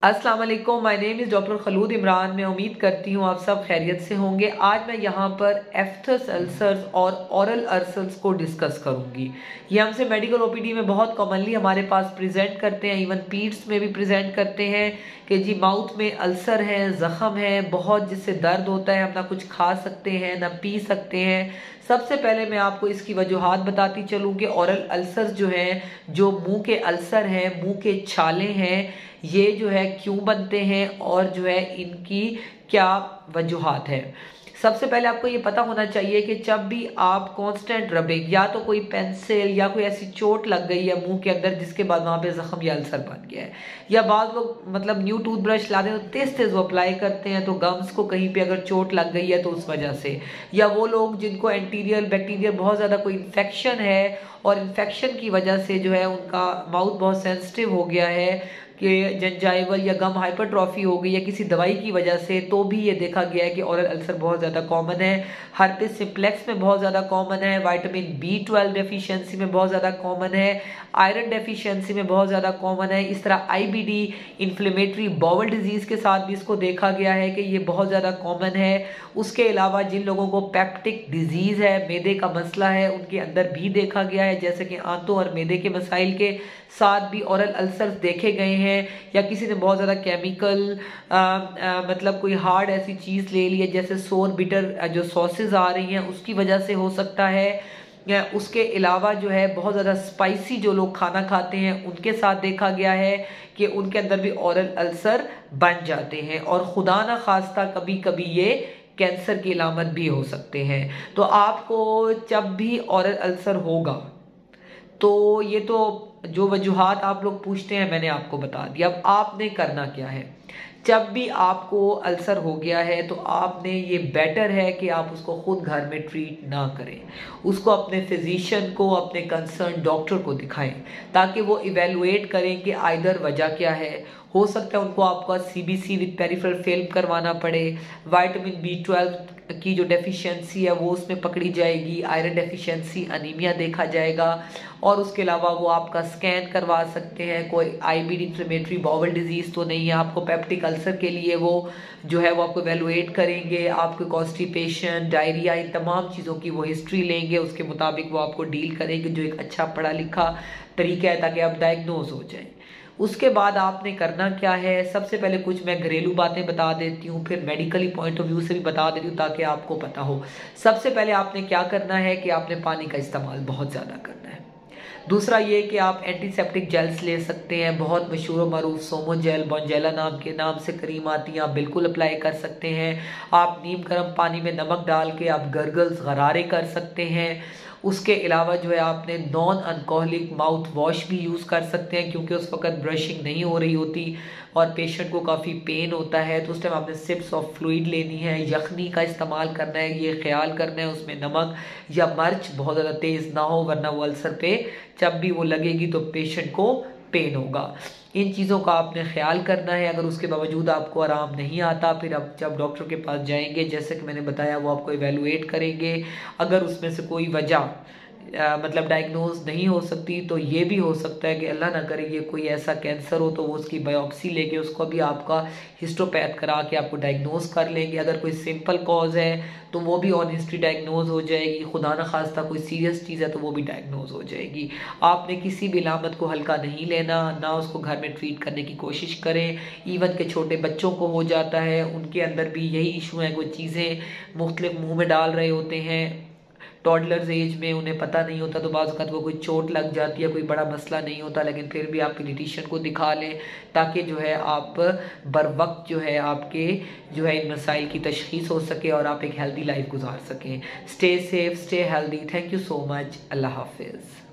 अस्सलाम वालेकुम, my name is doctor Khulood Imran. मैं उम्मीद करती हूँ आप सब खैरियत से होंगे। आज मैं यहाँ पर एफ्थस अल्सर्स और ओरल अल्सर्स को डिस्कस करूँगी। ये हमसे मेडिकल ओपीडी में बहुत कॉमनली हमारे पास प्रेजेंट करते हैं, इवन पीड्स में भी प्रेजेंट करते हैं कि जी माउथ में अल्सर है, ज़ख़म है बहुत, जिससे दर्द होता है, हम ना कुछ खा सकते हैं ना पी सकते हैं। सबसे पहले मैं आपको इसकी वजूहात बताती चलूँ कि ओरल अल्सर्स जो हैं, जो मुंह के अल्सर हैं, मुंह के छाले हैं, ये जो है क्यों बनते हैं और जो है इनकी क्या वजूहात है। सबसे पहले आपको ये पता होना चाहिए कि जब भी आप कांस्टेंट रबिंग, या तो कोई पेंसिल या कोई ऐसी चोट लग गई है मुंह के अंदर जिसके बाद वहां पे जख्म या अल्सर बन गया है, या बाद लोग मतलब न्यू टूथब्रश लाते हैं तो तेज तेज वो अप्लाई करते हैं तो गम्स को कहीं पे अगर चोट लग गई है तो उस वजह से, या वो लोग जिनको एंटीरियर बैक्टीरिया बहुत ज़्यादा कोई इन्फेक्शन है और इन्फेक्शन की वजह से जो है उनका माउथ बहुत सेंसिटिव हो गया है कि जंजाइवल या गम हाइपरट्रॉफी हो गई या किसी दवाई की वजह से, तो भी ये देखा गया है कि ओरल अल्सर बहुत ज़्यादा कॉमन है। हर्पिस सिम्प्लेक्स में बहुत ज़्यादा कॉमन है, विटामिन B12 डेफिशिएंसी में बहुत ज़्यादा कॉमन है, आयरन डेफिशिएंसी में बहुत ज़्यादा कॉमन है। इस तरह IBD इन्फ्लेमेटरी बाउल डिजीज़ के साथ भी इसको देखा गया है कि ये बहुत ज़्यादा कॉमन है। उसके अलावा जिन लोगों को पेप्टिक डिजीज़ है, मैदे का मसला है, उनके अंदर भी देखा गया है, जैसे कि आंतों और मैदे के मसाइल के साथ भी ओरल अल्सर्स देखे गए हैं। या किसी ने बहुत ज़्यादा केमिकल मतलब कोई हार्ड ऐसी चीज़ ले ली है, जैसे सोर बिटर जो सॉसेज आ रही हैं उसकी वजह से हो सकता है। या उसके अलावा जो है बहुत ज़्यादा स्पाइसी जो लोग खाना खाते हैं उनके साथ देखा गया है कि उनके अंदर भी ओरल अल्सर बन जाते हैं, और खुदा ना खास्ता कभी कभी ये कैंसर की अलामत भी हो सकते हैं। तो आपको जब भी ओरल अल्सर होगा तो ये तो जो वजूहात आप लोग पूछते हैं मैंने आपको बता दिया। अब आपने करना क्या है, जब भी आपको अल्सर हो गया है तो आपने, ये बेटर है कि आप उसको खुद घर में ट्रीट ना करें, उसको अपने फिजिशियन को, अपने कंसर्न डॉक्टर को दिखाएं ताकि वो इवेलुएट करें कि आइदर वजह क्या है। हो सकता है उनको आपका CBC विद पेरिफेरल फिल्म करवाना पड़े, विटामिन B12 की जो डेफिशिएंसी है वो उसमें पकड़ी जाएगी, आयरन डेफिशिएंसी, अनीमिया देखा जाएगा, और उसके अलावा वो आपका स्कैन करवा सकते हैं। कोई IBD इन्फ्लेमेटरी बाउल डिजीज़ तो नहीं है, आपको पेप्टिक अल्सर के लिए वो जो है वो आपको एवेलुएट करेंगे, आपको कॉन्स्टिपेशन, डायरिया, इन तमाम चीज़ों की वो हिस्ट्री लेंगे, उसके मुताबिक वो आपको डील करेंगे, जो एक अच्छा पढ़ा लिखा तरीका है ताकि आप डायग्नोज हो जाए। उसके बाद आपने करना क्या है, सबसे पहले कुछ मैं घरेलू बातें बता देती हूँ, फिर मेडिकली पॉइंट ऑफ व्यू से भी बता देती हूँ ताकि आपको पता हो। सबसे पहले आपने क्या करना है कि आपने पानी का इस्तेमाल बहुत ज़्यादा करना है। दूसरा ये कि आप एंटीसेप्टिक जेल्स ले सकते हैं, बहुत मशहूर व मरूफ सोमो जेल, बॉन्जेला नाम के नाम से क्रीम आती है, आप बिल्कुल अप्लाई कर सकते हैं। आप नीम गर्म पानी में नमक डाल के आप गर्गल्स, गरारे कर सकते हैं। उसके अलावा जो है आपने नॉन अल्कोहलिक माउथ वॉश भी यूज़ कर सकते हैं, क्योंकि उस वक्त ब्रशिंग नहीं हो रही होती और पेशेंट को काफ़ी पेन होता है, तो उस टाइम आपने सिप्स ऑफ फ्लूइड लेनी है। यखनी का इस्तेमाल करना है, ये ख्याल करना है उसमें नमक या मिर्च बहुत ज़्यादा तेज़ ना हो, वरना वो अल्सर पे जब भी वो लगेगी तो पेशेंट को पेन होगा। इन चीज़ों का आपने ख्याल करना है। अगर उसके बावजूद आपको आराम नहीं आता, फिर आप जब डॉक्टर के पास जाएंगे, जैसे कि मैंने बताया, वो आपको इवेलुएट करेंगे। अगर उसमें से कोई वजह मतलब डायग्नोज नहीं हो सकती, तो ये भी हो सकता है कि अल्लाह ना करे ये कोई ऐसा कैंसर हो, तो वो उसकी बायोप्सी लेके उसको भी आपका हिस्टोपैथ करा के आपको डायग्नोज कर लेंगे। अगर कोई सिंपल कॉज है तो वो भी ऑन हिस्ट्री डायग्नोज हो जाएगी, खुदा न खास्ता कोई सीरियस चीज़ है तो वो भी डायग्नोज हो जाएगी। आपने किसी भी इलामत को हल्का नहीं लेना, ना उसको घर में ट्रीट करने की कोशिश करें। इवन के छोटे बच्चों को हो जाता है, उनके अंदर भी यही इशू है, कोई चीज़ें मुख्तलिफ मुँह में डाल रहे होते हैं, टॉडलर्स एज में उन्हें पता नहीं होता, तो बाज़ वक़्त वो कोई चोट लग जाती है, कोई बड़ा मसला नहीं होता, लेकिन फिर भी आप पीडियाट्रिशियन को दिखा लें ताकि जो है आप बर वक्त जो है आपके जो है इन मसाइल की तशख़ीस हो सके और आप एक हेल्दी लाइफ गुजार सकें। Stay safe, stay healthy. Thank you so much. अल्लाह हाफिज़।